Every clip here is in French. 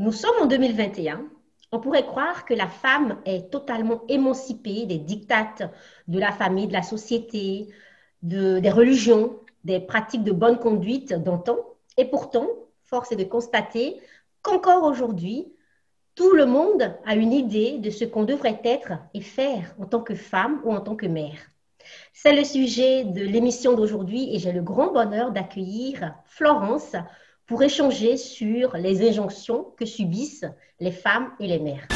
Nous sommes en 2021. On pourrait croire que la femme est totalement émancipée des dictates de la famille, de la société, des religions, des pratiques de bonne conduite d'antan. Et pourtant, force est de constater qu'encore aujourd'hui, tout le monde a une idée de ce qu'on devrait être et faire en tant que femme ou en tant que mère. C'est le sujet de l'émission d'aujourd'hui et j'ai le grand bonheur d'accueillir Florence pour échanger sur les injonctions que subissent les femmes et les mères.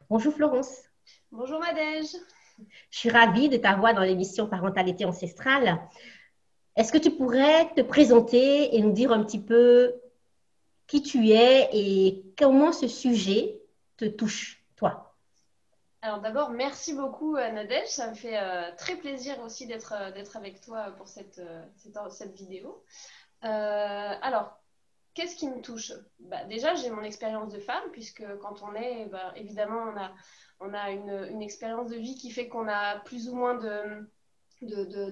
Bonjour Florence. Bonjour Madège. Je suis ravie de t'avoir dans l'émission Parentalité ancestrale. Est-ce que tu pourrais te présenter et nous dire un petit peu qui tu es et comment ce sujet te touche, toi? Alors d'abord, merci beaucoup Nadège. Ça me fait très plaisir aussi d'être avec toi pour cette vidéo. Alors, qu'est-ce qui me touche? Déjà, j'ai mon expérience de femme, puisque quand on est, évidemment, on a une expérience de vie qui fait qu'on a plus ou moins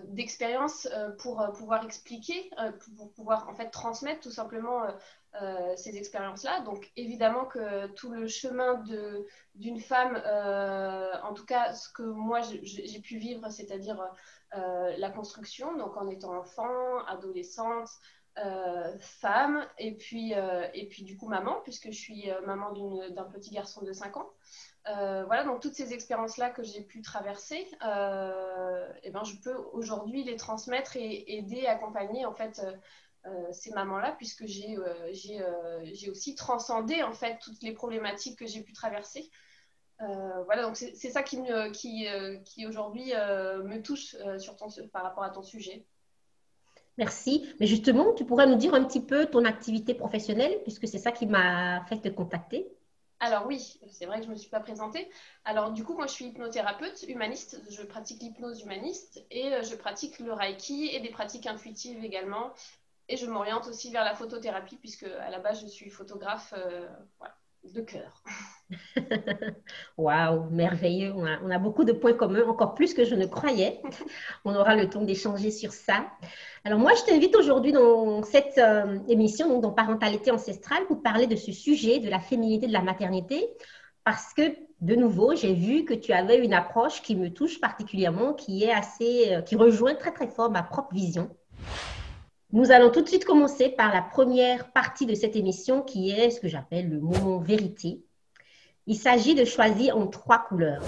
d'expérience pour pouvoir expliquer, pour pouvoir en fait transmettre tout simplement ces expériences-là. Donc évidemment que tout le chemin d'une femme, en tout cas ce que moi j'ai pu vivre, c'est-à-dire la construction, donc en étant enfant, adolescente, femme, et puis du coup maman, puisque je suis maman d'un petit garçon de 5 ans. Voilà, donc toutes ces expériences-là que j'ai pu traverser, je peux aujourd'hui les transmettre et aider, accompagner en fait ces mamans-là, puisque j'ai aussi transcendé en fait toutes les problématiques que j'ai pu traverser. Voilà, donc c'est ça qui aujourd'hui me touche par rapport à ton sujet. Merci. Mais justement, tu pourrais nous dire un petit peu ton activité professionnelle, puisque c'est ça qui m'a fait te contacter. Alors oui, c'est vrai que je ne me suis pas présentée. Alors du coup, moi je suis hypnothérapeute humaniste, je pratique l'hypnose humaniste et je pratique le Reiki et des pratiques intuitives également. Et je m'oriente aussi vers la photothérapie puisque à la base je suis photographe voilà, de cœur. Waouh, merveilleux. On a beaucoup de points communs, encore plus que je ne croyais. On aura le temps d'échanger sur ça. Alors moi, je t'invite aujourd'hui dans cette émission, donc dans Parentalité ancestrale, pour parler de ce sujet, de la féminité, de la maternité, parce que, de nouveau, j'ai vu que tu avais une approche qui me touche particulièrement, qui rejoint très, très fort ma propre vision. Nous allons tout de suite commencer par la première partie de cette émission, qui est ce que j'appelle le moment vérité. Il s'agit de choisir en 3 couleurs.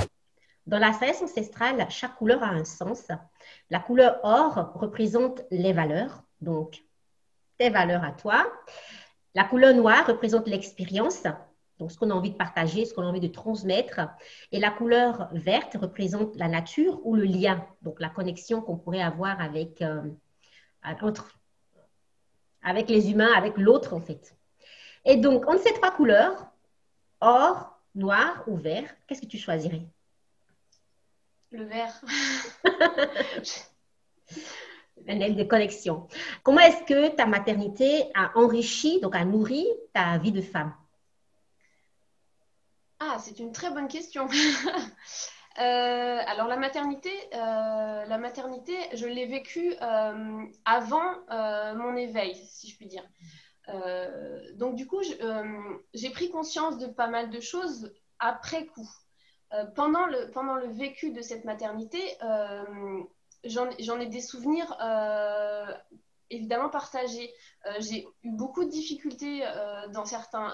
Dans la sagesse ancestrale, chaque couleur a un sens. La couleur or représente les valeurs, donc tes valeurs à toi. La couleur noire représente l'expérience, donc ce qu'on a envie de partager, ce qu'on a envie de transmettre. Et la couleur verte représente la nature ou le lien, donc la connexion qu'on pourrait avoir avec les humains, avec l'autre en fait. Et donc, entre ces 3 couleurs, or, noir ou vert, qu'est-ce que tu choisirais? Le vert. Un aide de connexion. Comment est-ce que ta maternité a enrichi, donc a nourri ta vie de femme? Ah, c'est une très bonne question. Alors la maternité, je l'ai vécue avant mon éveil, si je puis dire. Donc du coup, j'ai pris conscience de pas mal de choses après coup. Pendant le vécu de cette maternité, j'en ai des souvenirs évidemment partagés. J'ai eu beaucoup de difficultés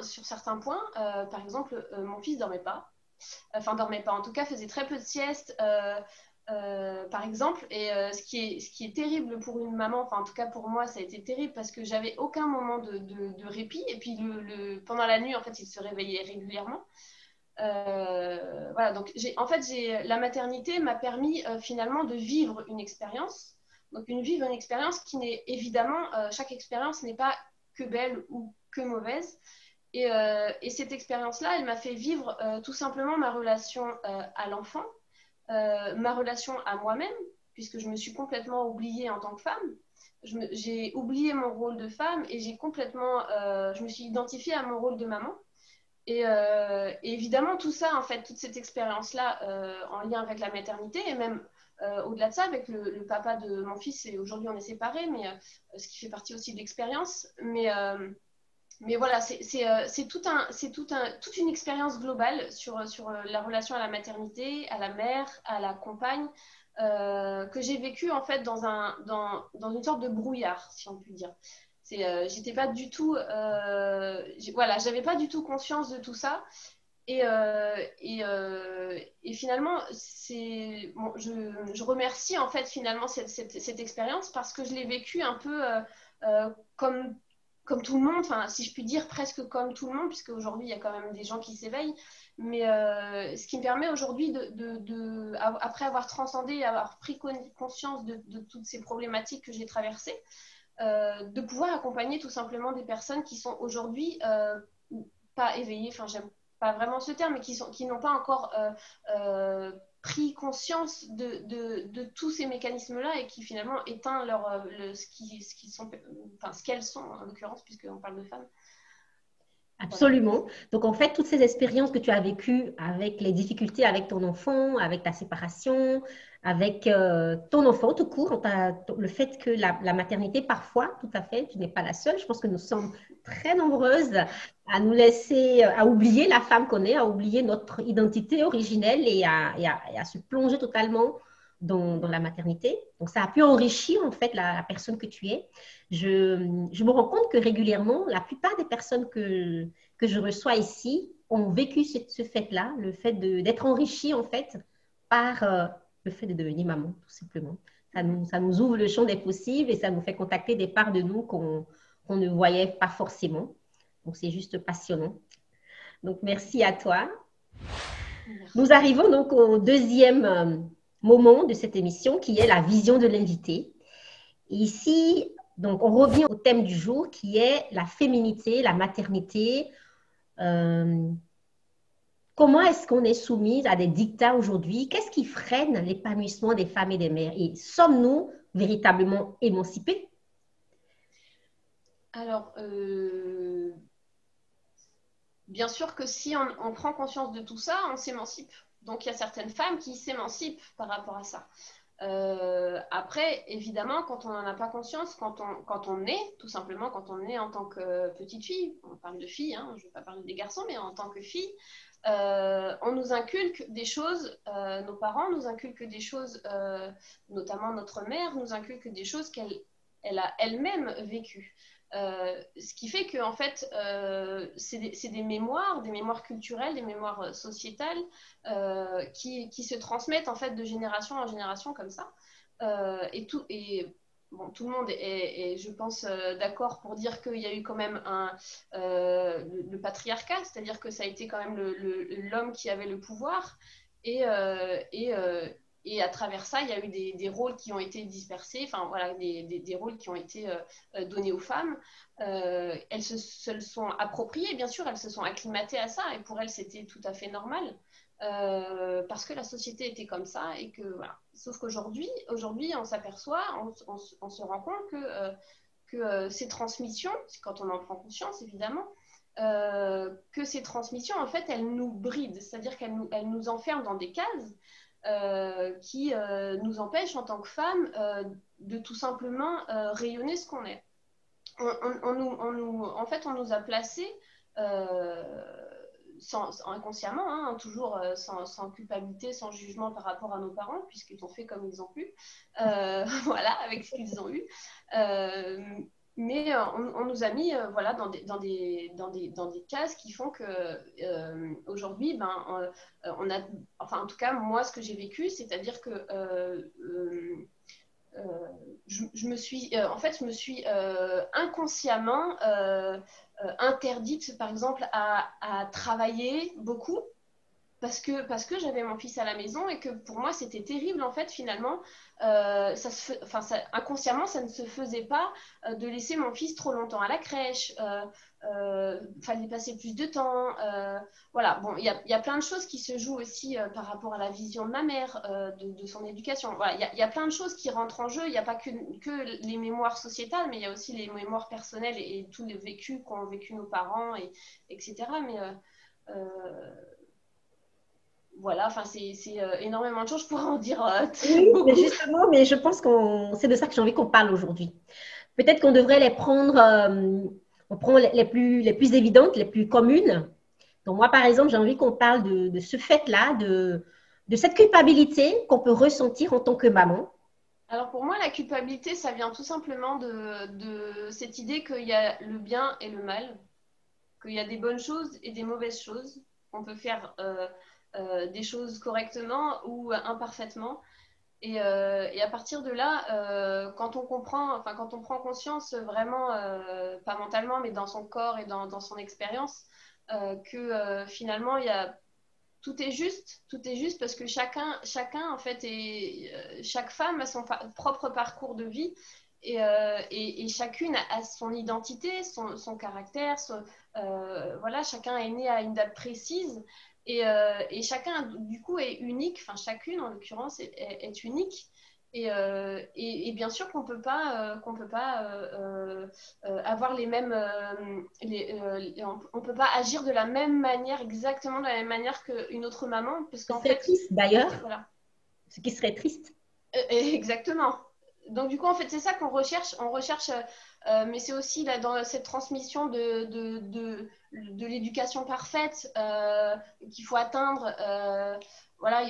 sur certains points. Par exemple, mon fils dormait pas. Enfin, dormait pas. En tout cas, faisait très peu de siestes. Par exemple, et ce qui est terrible pour une maman, enfin en tout cas pour moi ça a été terrible parce que j'avais aucun moment de répit et puis pendant la nuit en fait il se réveillait régulièrement. Voilà, donc la maternité m'a permis finalement de vivre une expérience. Donc vivre une expérience qui n'est évidemment, chaque expérience n'est pas que belle ou que mauvaise. Et cette expérience-là, elle m'a fait vivre tout simplement ma relation à l'enfant, ma relation à moi-même, puisque je me suis complètement oubliée en tant que femme. j'ai oublié mon rôle de femme et j'ai complètement, je me suis identifiée à mon rôle de maman. Et évidemment, tout ça, en fait, toute cette expérience-là en lien avec la maternité et même au-delà de ça, avec le papa de mon fils, et aujourd'hui on est séparés, mais ce qui fait partie aussi de l'expérience. Mais voilà, c'est toute une expérience globale sur la relation à la maternité, à la mère, à la compagne, que j'ai vécue en fait dans une sorte de brouillard, si on peut dire. J'étais pas du tout, voilà, j'avais pas du tout conscience de tout ça. Et finalement, bon, je remercie en fait finalement cette expérience parce que je l'ai vécue un peu comme tout le monde, enfin, si je puis dire presque comme tout le monde, puisque aujourd'hui il y a quand même des gens qui s'éveillent. Mais ce qui me permet aujourd'hui, après avoir transcendé, avoir pris conscience de toutes ces problématiques que j'ai traversées, de pouvoir accompagner tout simplement des personnes qui sont aujourd'hui pas éveillées, enfin j'aime pas vraiment ce terme, mais qui n'ont pas encore pris conscience de tous ces mécanismes-là et qui finalement éteint ce qu'elles sont en l'occurrence, puisqu'on parle de femmes. Absolument. Donc, en fait, toutes ces expériences que tu as vécues avec les difficultés avec ton enfant, avec ta séparation, avec ton enfant tout court, le fait que la maternité, parfois, tout à fait, tu n'es pas la seule. Je pense que nous sommes très nombreuses à nous laisser, à oublier la femme qu'on est, à oublier notre identité originelle et à se plonger totalement dans la maternité. Donc, ça a pu enrichir, en fait, la personne que tu es. Je me rends compte que régulièrement, la plupart des personnes que je reçois ici ont vécu ce fait-là, le fait d'être enrichi en fait par le fait de devenir maman, tout simplement. Ça nous ouvre le champ des possibles et ça nous fait contacter des parts de nous qu'on ne voyait pas forcément. Donc, c'est juste passionnant. Donc, merci à toi. Merci. Nous arrivons donc au deuxième moment de cette émission qui est la vision de l'invité. Ici, donc, on revient au thème du jour qui est la féminité, la maternité. Comment est-ce qu'on est soumise à des dictats aujourd'hui? Qu'est-ce qui freine l'épanouissement des femmes et des mères? Et sommes-nous véritablement émancipées? Alors, bien sûr que si on prend conscience de tout ça, on s'émancipe. Donc, il y a certaines femmes qui s'émancipent par rapport à ça. Après, évidemment, quand on n'en a pas conscience, quand on est, tout simplement, quand on est en tant que petite fille, on parle de fille, hein, je ne vais pas parler des garçons, mais en tant que fille, on nous inculque des choses, nos parents nous inculquent des choses, notamment notre mère nous inculque des choses qu'elle a elle-même vécues. Ce qui fait que en fait, c'est des mémoires culturelles, des mémoires sociétales qui se transmettent en fait de génération en génération comme ça. Bon, tout le monde est je pense, d'accord pour dire qu'il y a eu quand même le patriarcat, c'est-à-dire que ça a été quand même l'homme qui avait le pouvoir et à travers ça, il y a eu des rôles qui ont été dispersés, enfin voilà, des rôles qui ont été donnés aux femmes. Elles se le sont appropriées, bien sûr, elles se sont acclimatées à ça, et pour elles, c'était tout à fait normal, parce que la société était comme ça, et que voilà. Sauf qu'aujourd'hui, on s'aperçoit, on se rend compte que ces transmissions, quand on en prend conscience, évidemment, que ces transmissions, en fait, elles nous brident, c'est-à-dire qu'elles nous enferment dans des cases qui nous empêche en tant que femme de tout simplement rayonner ce qu'on est. En fait, on nous a placés inconsciemment, hein, toujours sans culpabilité, sans jugement par rapport à nos parents, puisqu'ils ont fait comme ils ont pu, voilà, avec ce qu'ils ont eu. Mais on nous a mis voilà, dans des cases qui font que aujourd'hui, on a, enfin en tout cas moi ce que j'ai vécu, c'est-à-dire que je me suis inconsciemment interdite par exemple à travailler beaucoup parce que j'avais mon fils à la maison et que pour moi c'était terrible en fait finalement. Inconsciemment ça ne se faisait pas de laisser mon fils trop longtemps à la crèche. Fallait passer plus de temps. Voilà, bon, il y a plein de choses qui se jouent aussi par rapport à la vision de ma mère, de son éducation. Voilà, il y a plein de choses qui rentrent en jeu. Il n'y a pas que les mémoires sociétales, mais il y a aussi les mémoires personnelles et tous les vécus qu'ont vécu nos parents, etc. Mais voilà, enfin, c'est énormément de choses. Je pourrais en dire Oui, mais beaucoup. justement, mais je pense que c'est de ça que j'ai envie qu'on parle aujourd'hui. Peut-être qu'on devrait les prendre, on prend les plus évidentes, les plus communes. Donc moi, par exemple, j'ai envie qu'on parle de ce fait-là, de cette culpabilité qu'on peut ressentir en tant que maman. Alors pour moi, la culpabilité, ça vient tout simplement de cette idée qu'il y a le bien et le mal, qu'il y a des bonnes choses et des mauvaises choses. On peut faire des choses correctement ou imparfaitement. Et à partir de là, quand on prend conscience vraiment, pas mentalement, mais dans son corps et dans son expérience, que finalement, tout est juste parce que chacun en fait, chaque femme a son propre parcours de vie et chacune a son identité, son caractère, voilà, chacun est né à une date précise et chacun du coup est unique, enfin chacune en l'occurrence est unique. Et bien sûr qu'on peut pas avoir les mêmes, on peut pas agir de la même manière, exactement de la même manière qu'une autre maman, parce Ce qu'en serait fait, triste d'ailleurs, voilà, ce qui serait triste. exactement. Donc du coup, en fait, c'est ça qu'on recherche. On recherche, mais c'est aussi là, dans cette transmission de l'éducation parfaite qu'il faut atteindre. Voilà,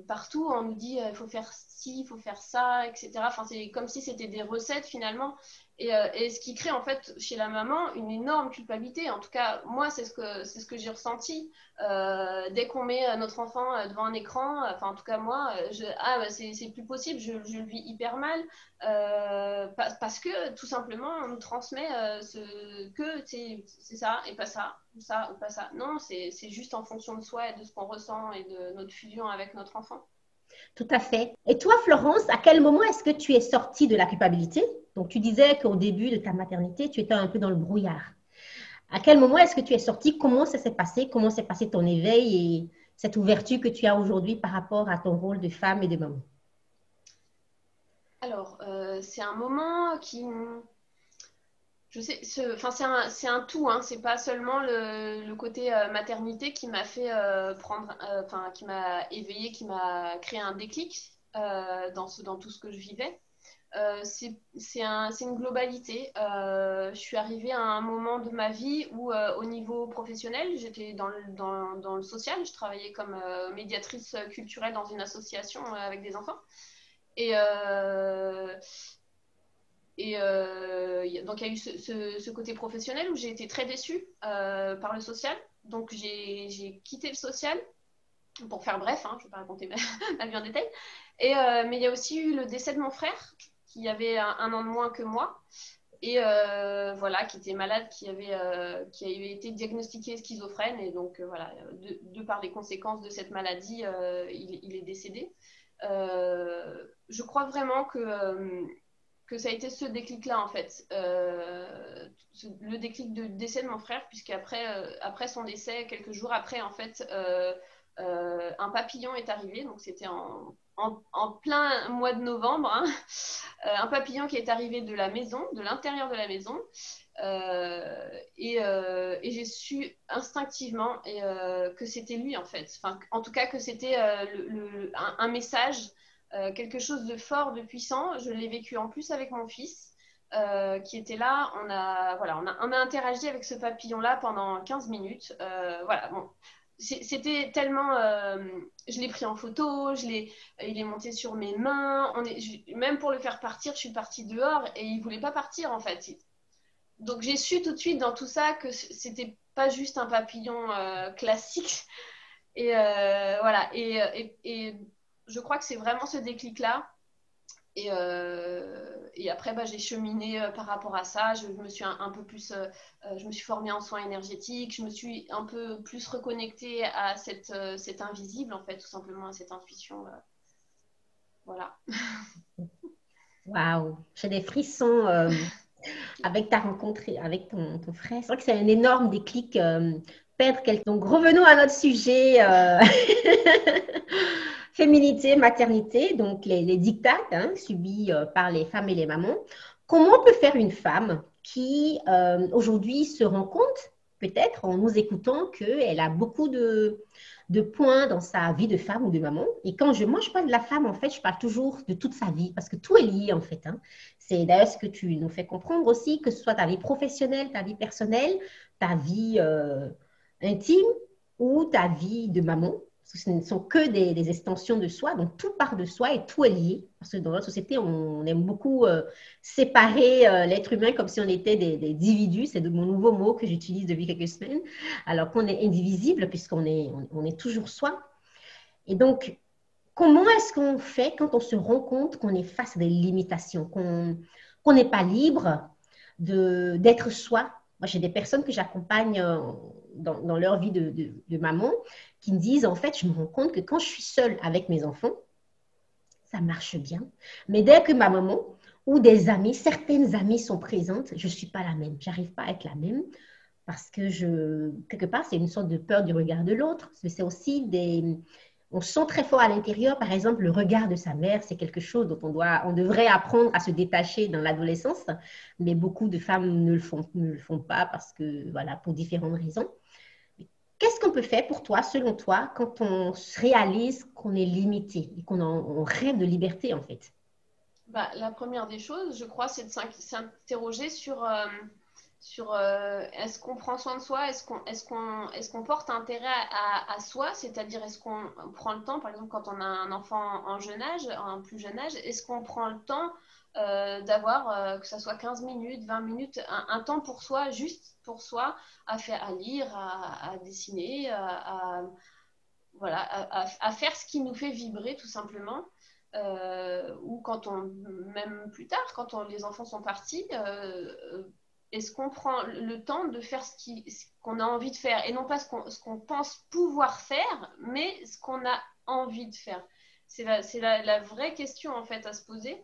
partout, on nous dit il faut faire ci, il faut faire ça, etc. Enfin, c'est comme si c'était des recettes finalement. Et ce qui crée en fait chez la maman une énorme culpabilité. En tout cas, moi, c'est ce que j'ai ressenti. Dès qu'on met notre enfant devant un écran, enfin en tout cas moi, c'est plus possible, je le vis hyper mal parce que tout simplement on nous transmet que c'est ça et pas ça, ou ça ou pas ça. Non, c'est juste en fonction de soi et de ce qu'on ressent et de notre fusion avec notre enfant. Tout à fait. Et toi, Florence, à quel moment est-ce que tu es sortie de la culpabilité? Donc, tu disais qu'au début de ta maternité, tu étais un peu dans le brouillard. À quel moment est-ce que tu es sortie? Comment ça s'est passé? Comment s'est passé ton éveil et cette ouverture que tu as aujourd'hui par rapport à ton rôle de femme et de maman? Alors, c'est un moment qui, je sais, enfin, c'est un tout, hein. C'est pas seulement le côté maternité qui m'a fait enfin, qui m'a éveillée, qui m'a créé un déclic dans tout ce que je vivais. C'est une globalité. Je suis arrivée à un moment de ma vie où, au niveau professionnel, j'étais dans le social. Je travaillais comme médiatrice culturelle dans une association avec des enfants. Et, donc, il y a eu ce côté professionnel où j'ai été très déçue par le social. Donc, j'ai quitté le social, pour faire bref, hein, je ne vais pas raconter ma vie en détail. Mais il y a aussi eu le décès de mon frère, qui avait un an de moins que moi, et voilà, qui était malade, qui avait été diagnostiqué schizophrène. Et donc, voilà, de par les conséquences de cette maladie, il est décédé. Je crois vraiment que ça a été ce déclic-là, en fait. Le déclic de décès de mon frère, puisqu'après après son décès, quelques jours après, en fait, un papillon est arrivé. Donc, c'était en plein mois de novembre. Hein. Un papillon qui est arrivé de la maison, de l'intérieur de la maison. Et j'ai su instinctivement que c'était lui, en fait. Enfin, en tout cas, que c'était un message quelque chose de fort, de puissant. Je l'ai vécu en plus avec mon fils qui était là. On a interagi avec ce papillon-là pendant 15 minutes. Voilà, bon. C'était tellement. Je l'ai pris en photo, il est monté sur mes mains. Même pour le faire partir, je suis partie dehors et il ne voulait pas partir en fait. Donc j'ai su tout de suite dans tout ça que c'était pas juste un papillon classique. Voilà. Et je crois que c'est vraiment ce déclic-là. et après, j'ai cheminé par rapport à ça. Je me suis un peu plus, je me suis formée en soins énergétiques. Je me suis un peu plus reconnectée à cet invisible, en fait, tout simplement, à cette intuition. Voilà. Waouh, j'ai des frissons avec ta rencontre avec ton frère. C'est vrai que c'est un énorme déclic, perdre quelqu'un. Donc, revenons à notre sujet, féminité, maternité, donc les dictats subis par les femmes et les mamans. Comment peut faire une femme qui, aujourd'hui, se rend compte, peut-être en nous écoutant, qu'elle a beaucoup de points dans sa vie de femme ou de maman. Et moi, je parle de la femme, en fait, je parle toujours de toute sa vie, parce que tout est lié, en fait. C'est d'ailleurs ce que tu nous fais comprendre aussi, que ce soit ta vie professionnelle, ta vie personnelle, ta vie intime ou ta vie de maman. Ce ne sont que des extensions de soi, donc tout part de soi et tout est lié. Parce que dans notre société, on aime beaucoup séparer l'être humain comme si on était des individus. C'est mon nouveau mot que j'utilise depuis quelques semaines, alors qu'on est indivisible puisqu'on on est toujours soi. Et donc, comment est-ce qu'on fait quand on se rend compte qu'on est face à des limitations, qu'on n'est pas libre d'être soi? Moi, j'ai des personnes que j'accompagne dans leur vie de maman qui me disent, en fait, je me rends compte que quand je suis seule avec mes enfants, ça marche bien. Mais dès que ma maman ou des amis, certaines amies sont présentes, je ne suis pas la même. Je n'arrive pas à être la même parce que quelque part, c'est une sorte de peur du regard de l'autre. C'est aussi on sent très fort à l'intérieur, par exemple, le regard de sa mère, c'est quelque chose dont on devrait apprendre à se détacher dans l'adolescence, mais beaucoup de femmes ne le font pas parce que, voilà, pour différentes raisons. Qu'est-ce qu'on peut faire pour toi, selon toi, quand on se réalise qu'on est limité et on rêve de liberté, en fait? La première des choses, je crois, c'est de s'interroger sur est-ce qu'on prend soin de soi, est-ce qu'on porte intérêt à soi, c'est-à-dire est-ce qu'on prend le temps, par exemple quand on a un enfant en jeune âge, en plus jeune âge, est-ce qu'on prend le temps d'avoir, que ça soit 15 minutes, 20 minutes, un temps pour soi, juste pour soi, à lire, à dessiner, voilà, à faire ce qui nous fait vibrer tout simplement. Ou même plus tard, les enfants sont partis, est-ce qu'on prend le temps de faire ce qu'on a envie de faire et non pas ce qu'on pense pouvoir faire, mais ce qu'on a envie de faire. C'est la vraie question en fait à se poser.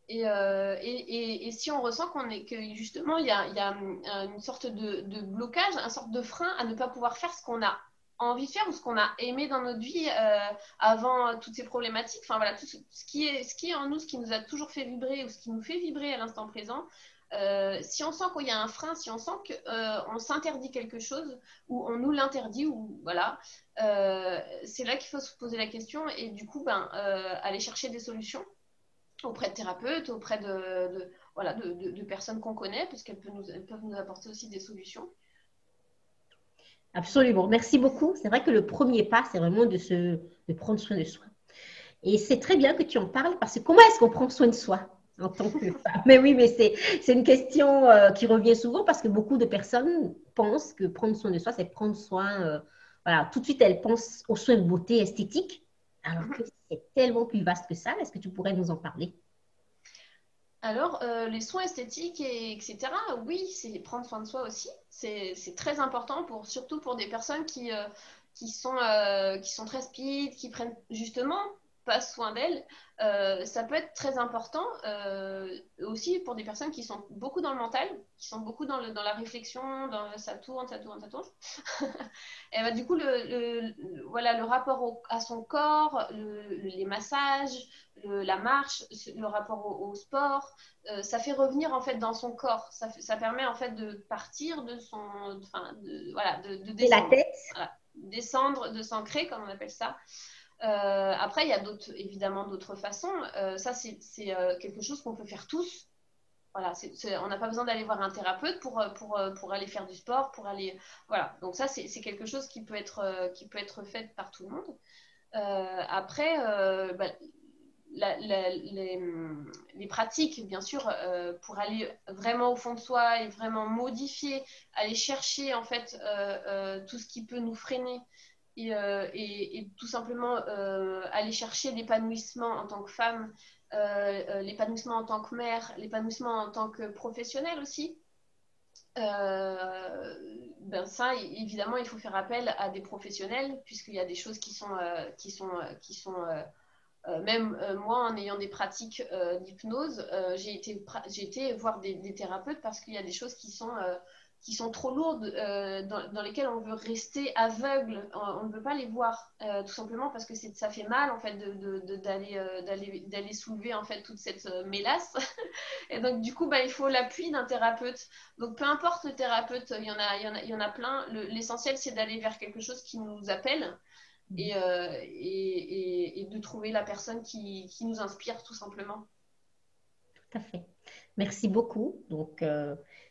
Et si on ressent que justement il y a une sorte de blocage, une sorte de frein à ne pas pouvoir faire ce qu'on a envie de faire ou ce qu'on a aimé dans notre vie avant toutes ces problématiques, enfin voilà, tout ce qui est en nous, ce qui nous a toujours fait vibrer ou ce qui nous fait vibrer à l'instant présent, si on sent qu'il y a un frein, si on sent qu'on s'interdit quelque chose ou on nous l'interdit, ou voilà, c'est là qu'il faut se poser la question et du coup aller chercher des solutions auprès de thérapeutes, auprès voilà, de personnes qu'on connaît, parce elles peuvent nous apporter aussi des solutions. Absolument. Merci beaucoup. C'est vrai que le premier pas, c'est vraiment de prendre soin de soi. Et c'est très bien que tu en parles parce que comment est-ce qu'on prend soin de soi en tant que femme? Mais oui, mais c'est une question qui revient souvent parce que beaucoup de personnes pensent que prendre soin de soi, c'est prendre soin, voilà, tout de suite, elles pensent aux soins de beauté esthétique, alors que c'est tellement plus vaste que ça. Est-ce que tu pourrais nous en parler? Alors, les soins esthétiques, etc., oui, c'est prendre soin de soi aussi. C'est très important, surtout pour des personnes qui sont très speed, qui prennent justement pas soin d'elles. Ça peut être très important aussi pour des personnes qui sont beaucoup dans le mental, qui sont beaucoup dans la réflexion, ça tourne, ça tourne, ça tourne. Et du coup, voilà, le rapport à son corps, les massages, la marche, le rapport au sport, ça fait revenir en fait dans son corps. Ça permet en fait de partir de voilà, de Et la descendre. tête? Voilà. Descendre, de s'ancrer, comme on appelle ça. Après, il y a évidemment d'autres façons. Ça, c'est quelque chose qu'on peut faire tous. Voilà, on n'a pas besoin d'aller voir un thérapeute pour aller faire du sport, pour aller... Voilà, donc ça, c'est quelque chose qui peut être fait par tout le monde. Après, les pratiques, bien sûr, pour aller vraiment au fond de soi et vraiment modifier, aller chercher en fait tout ce qui peut nous freiner et tout simplement aller chercher l'épanouissement en tant que femme l'épanouissement en tant que mère, l'épanouissement en tant que professionnelle aussi. Ben ça, évidemment, il faut faire appel à des professionnels, puisqu'il y a des choses même moi, en ayant des pratiques d'hypnose, j'ai été voir des thérapeutes parce qu'il y a des choses qui sont trop lourdes, dans lesquelles on veut rester aveugle. On ne veut pas les voir, tout simplement parce que ça fait mal en fait d'aller soulever en fait toute cette mélasse. Et donc du coup, bah, il faut l'appui d'un thérapeute. Donc peu importe le thérapeute, il y en a plein. L'essentiel, c'est d'aller vers quelque chose qui nous appelle et de trouver la personne qui nous inspire tout simplement. Tout à fait. Merci beaucoup. Donc,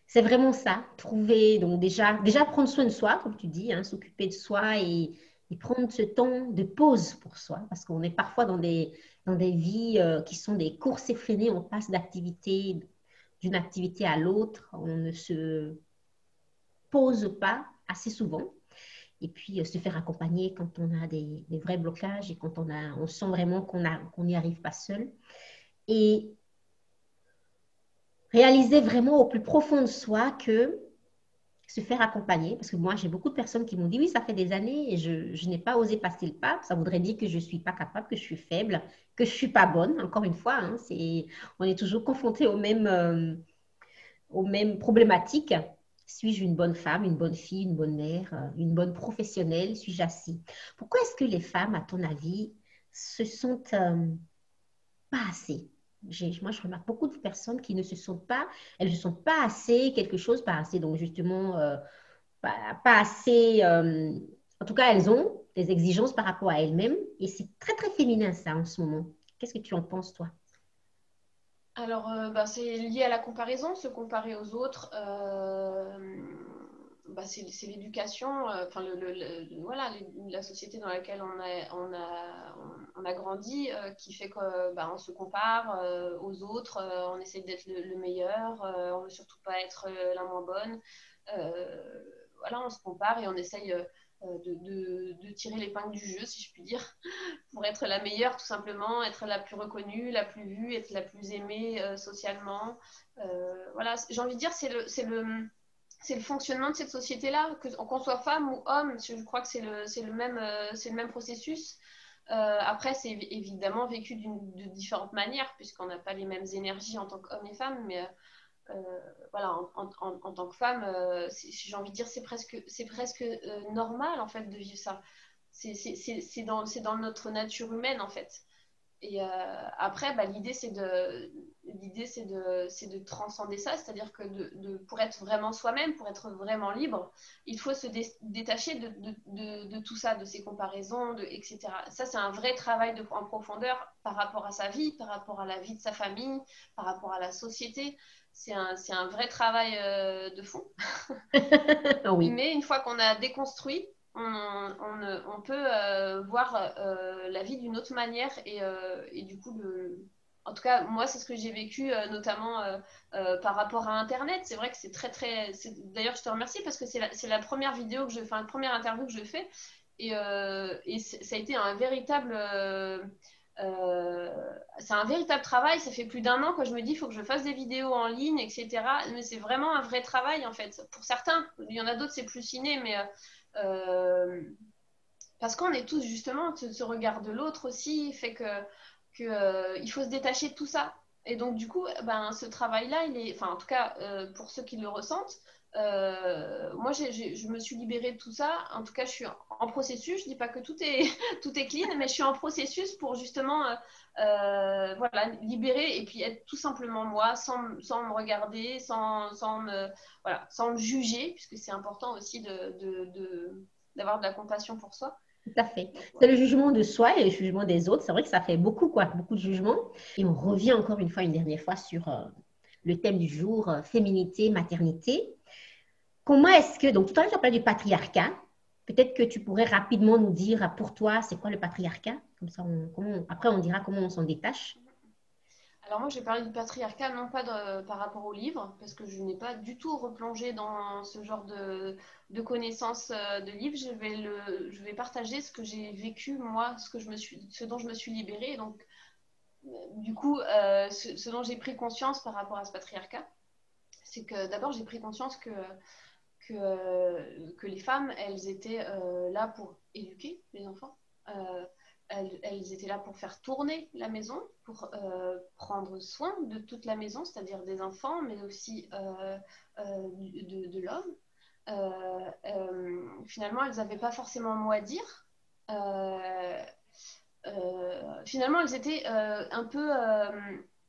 c'est vraiment ça. Trouver, donc déjà prendre soin de soi, comme tu dis, hein, s'occuper de soi et prendre ce temps de pause pour soi, parce qu'on est parfois dans des vies qui sont des courses effrénées, on passe d'une activité à l'autre, on ne se pose pas assez souvent. Et puis, se faire accompagner quand on a des vrais blocages et quand on sent vraiment qu'on n'y arrive pas seul. Et réaliser vraiment au plus profond de soi que se faire accompagner, parce que moi, j'ai beaucoup de personnes qui m'ont dit, oui, ça fait des années et je n'ai pas osé passer le pas. Ça voudrait dire que je ne suis pas capable, que je suis faible, que je ne suis pas bonne. Encore une fois, hein, on est toujours confronté aux mêmes problématiques. Suis-je une bonne femme, une bonne fille, une bonne mère, une bonne professionnelle? Suis-je assez? Pourquoi est-ce que les femmes, à ton avis, se sentent pas assez? Moi, je remarque beaucoup de personnes qui ne se sentent pas, elles ne se sentent pas assez quelque chose, pas assez, donc justement, pas assez, en tout cas, elles ont des exigences par rapport à elles-mêmes et c'est très, très féminin ça en ce moment. Qu'est-ce que tu en penses, toi? Alors, bah, c'est lié à la comparaison, se comparer aux autres. Bah, c'est l'éducation, enfin voilà, la société dans laquelle on a grandi, qui fait qu'on bah, on se compare aux autres, on essaie d'être le meilleur, on veut surtout pas être la moins bonne. Voilà, on se compare et on essaye de tirer l'épingle du jeu, si je puis dire, pour être la meilleure, tout simplement, être la plus reconnue, la plus vue, être la plus aimée socialement. Voilà, j'ai envie de dire, c'est le fonctionnement de cette société-là, qu'on soit femme ou homme, je crois que c'est le même processus. Après, c'est évidemment vécu de différentes manières, puisqu'on n'a pas les mêmes énergies en tant qu'homme et femme, mais voilà, en tant que femme, j'ai envie de dire, c'est presque normal en fait de vivre ça. C'est dans notre nature humaine en fait. Et après, bah, c'est de transcender ça, c'est-à-dire que pour être vraiment soi-même, pour être vraiment libre, il faut se détacher de tout ça, de ces comparaisons, etc. Ça, c'est un vrai travail en profondeur par rapport à sa vie, par rapport à la vie de sa famille, par rapport à la société. C'est un vrai travail de fond. Oui, Mais une fois qu'on a déconstruit, on peut voir la vie d'une autre manière et du coup, en tout cas, moi, c'est ce que j'ai vécu, notamment par rapport à Internet. C'est vrai que c'est très, très. D'ailleurs, je te remercie parce que c'est la première vidéo que je fais, la première interview que je fais. Et ça a été un véritable. C'est un véritable travail. Ça fait plus d'un an que je me dis il faut que je fasse des vidéos en ligne, etc. Mais c'est vraiment un vrai travail en fait. Pour certains, il y en a d'autres, c'est plus ciné, mais euh, parce qu'on est tous justement, ce regard de l'autre aussi fait que il faut se détacher de tout ça. Et donc du coup, ben, ce travail-là, enfin en tout cas pour ceux qui le ressentent, moi je me suis libérée de tout ça. En tout cas, je suis en processus. Je dis pas que tout est tout est clean, mais je suis en processus pour justement voilà, libérer et puis être tout simplement moi, sans me regarder, voilà, sans me juger, puisque c'est important aussi d'avoir de la compassion pour soi. tout à fait. Donc, C'est voilà. le jugement de soi et le jugement des autres. C'est vrai que ça fait beaucoup, quoi, beaucoup de jugements. Et on revient encore une fois, une dernière fois, sur le thème du jour, féminité, maternité. Comment est-ce que, donc tout à l'heure, tu as parlé du patriarcat. Peut-être que tu pourrais rapidement nous dire pour toi, c'est quoi le patriarcat? Comme ça, après, on dira comment on s'en détache. Alors moi, j'ai parlé du patriarcat, non pas par rapport au livre, parce que je n'ai pas du tout replongé dans ce genre de connaissances de livres. Je vais partager ce que j'ai vécu, moi, ce dont je me suis libérée. Donc, du coup, ce dont j'ai pris conscience par rapport à ce patriarcat, c'est que d'abord, j'ai pris conscience que les femmes, elles étaient là pour éduquer les enfants. Elles étaient là pour faire tourner la maison, pour prendre soin de toute la maison, c'est-à-dire des enfants, mais aussi de l'homme. Finalement, elles n'avaient pas forcément mot à dire. Finalement, elles étaient un peu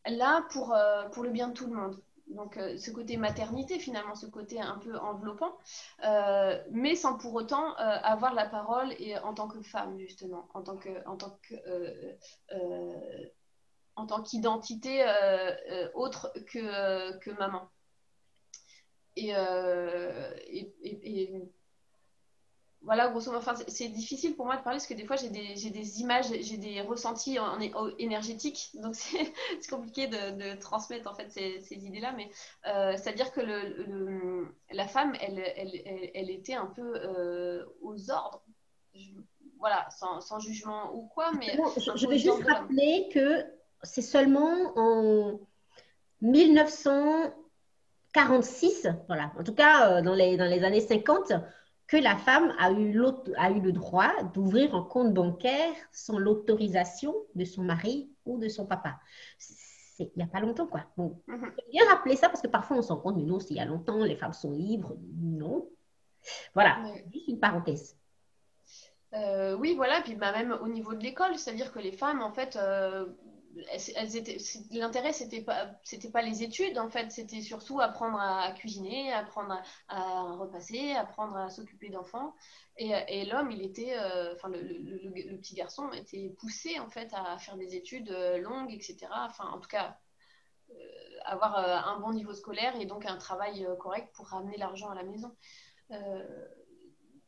là pour le bien de tout le monde. Donc, ce côté maternité, finalement, ce côté un peu enveloppant, mais sans pour autant avoir la parole et, en tant que femme, justement, en tant qu'identité autre que maman. Et voilà, grosso modo, enfin, c'est difficile pour moi de parler parce que des fois j'ai des images, j'ai des ressentis énergétiques, donc c'est compliqué de transmettre en fait ces idées-là, mais c'est-à-dire que la femme, elle était un peu aux ordres, voilà, sans jugement ou quoi, mais Je un peu vais aux juste ordres de l'homme. rappeler que c'est seulement en 1946, voilà, en tout cas dans les années 50, que la femme a eu le droit d'ouvrir un compte bancaire sans l'autorisation de son mari ou de son papa. Il n'y a pas longtemps, quoi. Bon, faut bien rappeler ça parce que parfois on s'en rend compte, mais non, s'il y a longtemps, les femmes sont libres. Non. Voilà, Mais, juste une parenthèse. oui, voilà, puis bah, même au niveau de l'école, c'est-à-dire que les femmes, en fait, l'intérêt, c'était pas les études, en fait, c'était surtout apprendre à cuisiner, apprendre à repasser, apprendre à s'occuper d'enfants. Et l'homme, il était, enfin, le petit garçon était poussé, en fait, à faire des études longues, etc. Enfin, en tout cas, avoir un bon niveau scolaire et donc un travail correct pour ramener l'argent à la maison. Euh,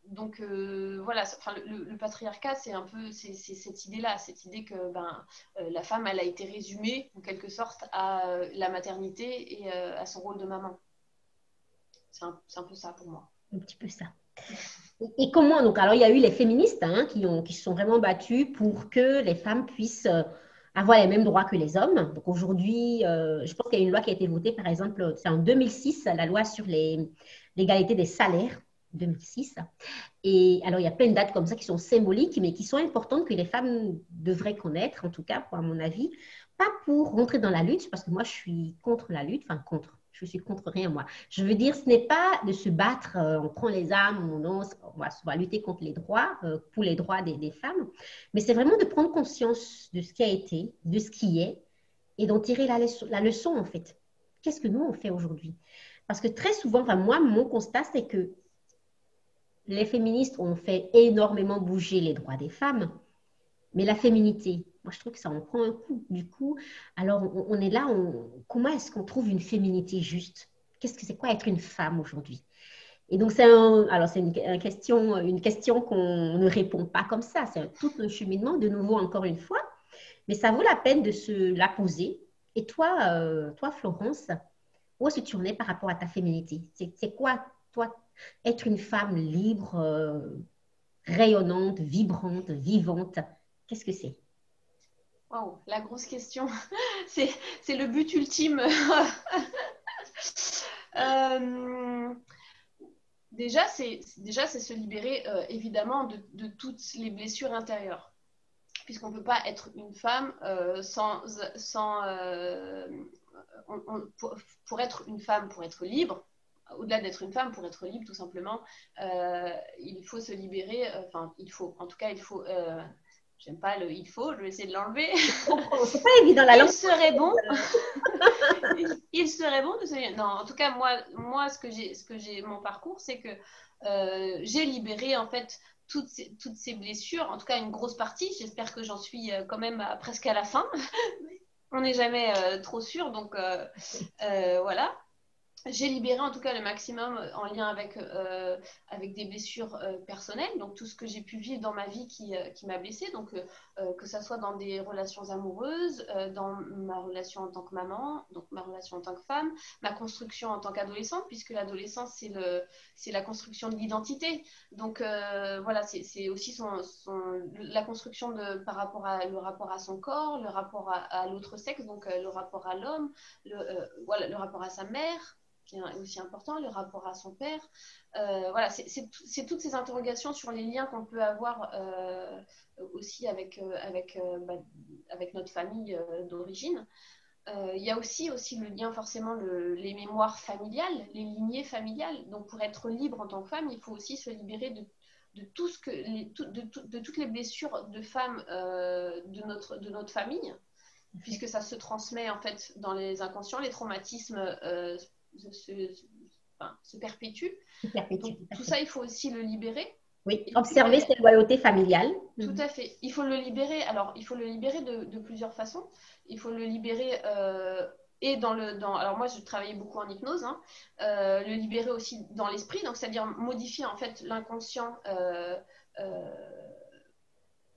donc voilà, enfin, le patriarcat, c'est un peu cette idée-là, cette idée que la femme, elle a été résumée en quelque sorte à la maternité et à son rôle de maman. C'est un peu ça pour moi. Un petit peu ça. Et comment, donc, alors il y a eu les féministes hein, qui se sont vraiment battues pour que les femmes puissent avoir les mêmes droits que les hommes. Donc aujourd'hui, je pense qu'il y a une loi qui a été votée, par exemple, c'est en 2006, la loi sur l'égalité des salaires, 2006. Et alors il y a plein de dates comme ça qui sont symboliques, mais qui sont importantes que les femmes devraient connaître, en tout cas, pour, à mon avis, pas pour rentrer dans la lutte, parce que moi je suis contre la lutte, enfin contre. Je suis contre rien, moi. Je veux dire, ce n'est pas de se battre, on prend les armes, on va lutter contre les droits, pour les droits des femmes, mais c'est vraiment de prendre conscience de ce qui a été, de ce qui est, et d'en tirer la leçon, en fait. Qu'est-ce que nous, on fait aujourd'hui? Parce que très souvent, enfin, moi, mon constat, c'est que les féministes ont fait énormément bouger les droits des femmes, mais la féminité, moi, je trouve que ça en prend un coup. Du coup, alors, on est là, comment est-ce qu'on trouve une féminité juste? Qu'est-ce que c'est quoi être une femme aujourd'hui? Et donc, alors c'est une question qu'on ne répond pas comme ça. C'est tout un cheminement, de nouveau, encore une fois. Mais ça vaut la peine de se la poser. Et toi, Florence, où est-ce que tu en es par rapport à ta féminité? C'est quoi, toi, être une femme libre, rayonnante, vibrante, vivante? Qu'est-ce que c'est? Waouh, la grosse question. c'est le but ultime. euh, déjà, c'est se libérer évidemment de toutes les blessures intérieures. Puisqu'on ne peut pas être une femme pour être une femme, pour être libre, au-delà d'être une femme, pour être libre tout simplement, il faut se libérer, enfin en tout cas il faut, j'aime pas le il faut, je vais essayer de l'enlever. C'est pas évident la Il langue. serait bon, il serait bon de se libérer. Non, en tout cas moi ce que j'ai mon parcours, c'est que j'ai libéré en fait toutes ces blessures, en tout cas une grosse partie. J'espère que j'en suis quand même presque à la fin. On n'est jamais trop sûr, donc voilà. j'ai libéré en tout cas le maximum en lien avec des blessures personnelles, donc tout ce que j'ai pu vivre dans ma vie qui m'a blessée, donc que ça soit dans des relations amoureuses, dans ma relation en tant que maman, donc ma relation en tant que femme, ma construction en tant qu'adolescente, puisque l'adolescence c'est la construction de l'identité. Donc voilà, c'est aussi la construction par rapport le rapport à son corps, le rapport à l'autre sexe, donc le rapport à l'homme, voilà, le rapport à sa mère qui est aussi important, le rapport à son père. Voilà, c'est toutes ces interrogations sur les liens qu'on peut avoir aussi avec notre famille d'origine. Il y a aussi le lien, forcément, les mémoires familiales, les lignées familiales. Donc, pour être libre en tant que femme, il faut aussi se libérer de toutes les blessures de femmes de notre famille, puisque ça se transmet en fait dans les inconscients, les traumatismes se perpétue. Donc, tout ça, il faut aussi le libérer. Oui, observer cette loyauté familiale. Tout à fait. Il faut le libérer. Alors, il faut le libérer de plusieurs façons. Il faut le libérer alors moi, je travaillais beaucoup en hypnose, hein, le libérer aussi dans l'esprit, donc c'est-à-dire modifier en fait l'inconscient.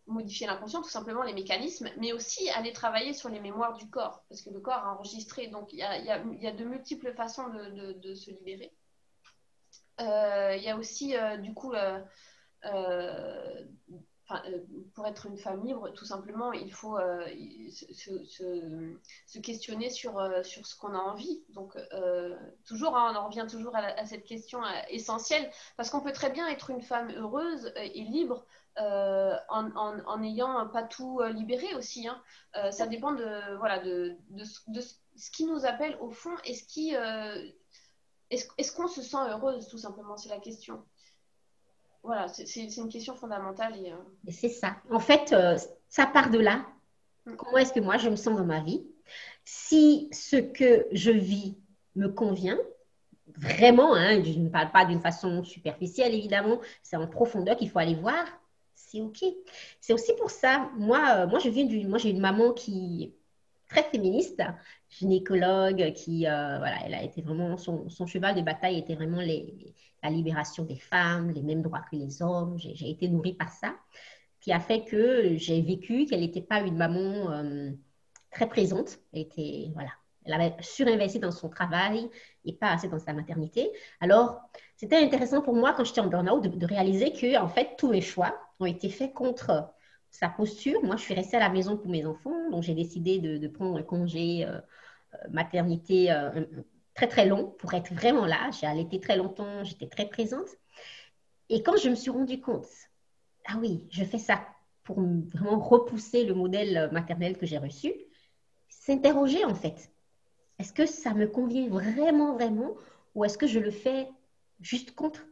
Modifier l'inconscient, tout simplement les mécanismes, mais aussi aller travailler sur les mémoires du corps, parce que le corps a enregistré, donc il y a de multiples façons de se libérer. Il y a aussi, du coup, pour être une femme libre, tout simplement, il faut se questionner sur ce qu'on a envie. Donc, toujours, hein, on en revient toujours à cette question essentielle, parce qu'on peut très bien être une femme heureuse et libre en n'ayant pas tout libéré aussi. Hein. Ça dépend de ce qui nous appelle au fond. Est-ce qu'on se sent heureuse, tout simplement, c'est la question. Voilà, c'est une question fondamentale. Et c'est ça. En fait, ça part de là. Comment est-ce que moi, je me sens dans ma vie? Si ce que je vis me convient, vraiment, hein, je ne parle pas d'une façon superficielle, évidemment, c'est en profondeur qu'il faut aller voir, c'est OK. C'est aussi pour ça, moi j'ai une maman qui est très féministe, gynécologue, qui, voilà, elle a été vraiment, son cheval de bataille était vraiment la libération des femmes, les mêmes droits que les hommes. J'ai été nourrie par ça, qui a fait que j'ai vécu qu'elle n'était pas une maman très présente. Voilà, elle avait surinvesti dans son travail et pas assez dans sa maternité. Alors, c'était intéressant pour moi, quand j'étais en burn-out, de réaliser que, en fait, tous mes choix ont été faits contre sa posture. Moi, je suis restée à la maison pour mes enfants, donc j'ai décidé de prendre un congé maternité très, très long pour être vraiment là. J'ai allaité très longtemps, j'étais très présente. Et quand je me suis rendu compte, ah oui, je fais ça pour vraiment repousser le modèle maternel que j'ai reçu, s'interroger en fait. Est-ce que ça me convient vraiment, vraiment, ou est-ce que je le fais juste contre?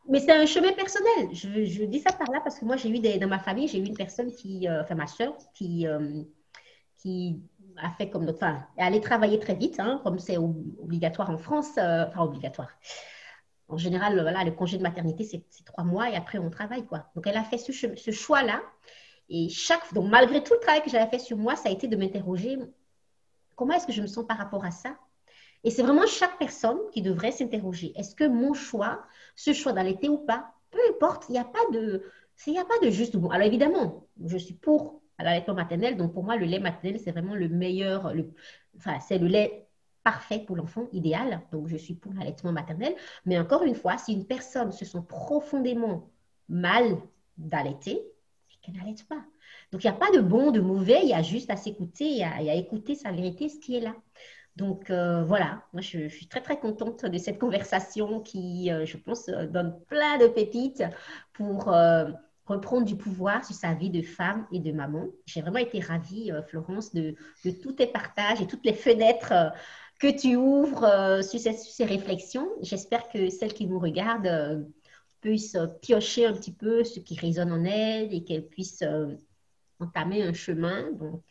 Mais c'est un chemin personnel. Je dis ça par là parce que moi, dans ma famille, j'ai eu une personne enfin ma soeur, qui a fait comme notre femme, elle allait travailler très vite, hein, comme c'est obligatoire en France, enfin obligatoire. En général, voilà, le congé de maternité, c'est 3 mois et après, on travaille, quoi. Donc, elle a fait ce choix-là. Et donc, malgré tout le travail que j'avais fait sur moi, ça a été de m'interroger, comment est-ce que je me sens par rapport à ça? Et c'est vraiment chaque personne qui devrait s'interroger. Est-ce que mon choix, ce choix d'allaiter ou pas, peu importe, il n'y a pas de juste ou bon. Alors, évidemment, je suis pour l'allaitement maternel. Donc, pour moi, le lait maternel, c'est vraiment le meilleur, enfin, c'est le lait parfait pour l'enfant, idéal. Donc, je suis pour l'allaitement maternel. Mais encore une fois, si une personne se sent profondément mal d'allaiter, qu'elle n'allaite pas. Donc, il n'y a pas de bon, de mauvais. Il y a juste à s'écouter et à écouter sa vérité, ce qui est là. Donc, voilà, moi, je suis très, très contente de cette conversation qui, je pense, donne plein de pépites pour reprendre du pouvoir sur sa vie de femme et de maman. J'ai vraiment été ravie, Florence, de tous tes partages et toutes les fenêtres que tu ouvres sur ces réflexions. J'espère que celles qui nous regardent puissent piocher un petit peu ce qui résonne en elles et qu'elles puissent entamer un chemin. Donc,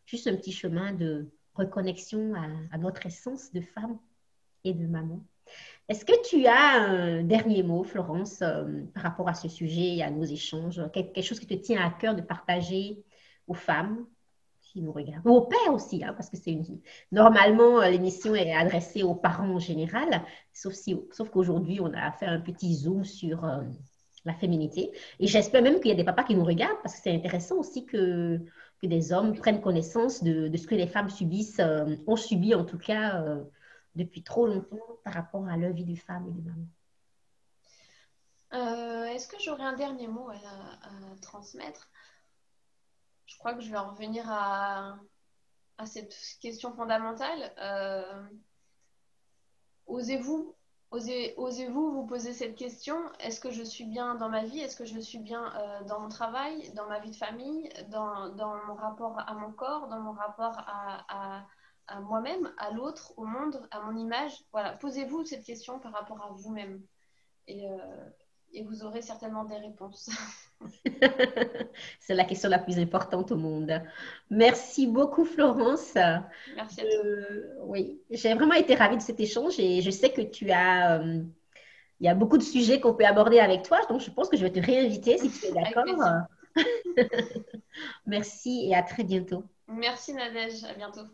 juste un petit chemin de reconnexion à notre essence de femme et de maman. Est-ce que tu as un dernier mot, Florence, par rapport à ce sujet et à nos échanges? Quelque chose qui te tient à cœur de partager aux femmes qui nous regardent, ou aux pères aussi, hein, parce que normalement, l'émission est adressée aux parents en général, sauf qu'aujourd'hui, on a fait un petit zoom sur la féminité. Et j'espère même qu'il y a des papas qui nous regardent, parce que c'est intéressant aussi que des hommes prennent connaissance de ce que les femmes subissent, ont subi en tout cas depuis trop longtemps par rapport à leur vie de femme et de maman. Est-ce que j'aurais un dernier mot à transmettre? Je crois que je vais en revenir à cette question fondamentale. Osez-vous vous poser cette question? Est-ce que je suis bien dans ma vie? Est-ce que je suis bien dans mon travail, dans ma vie de famille, dans mon rapport à mon corps, dans mon rapport à moi-même, à l'autre, au monde, à mon image? Voilà, posez-vous cette question par rapport à vous-même. Et vous aurez certainement des réponses. C'est la question la plus importante au monde. Merci beaucoup, Florence. Merci à toi. Oui, j'ai vraiment été ravie de cet échange et je sais que il y a beaucoup de sujets qu'on peut aborder avec toi, donc je pense que je vais te réinviter si tu es Avec d'accord. plaisir. Merci et à très bientôt. Merci Nadège, à bientôt.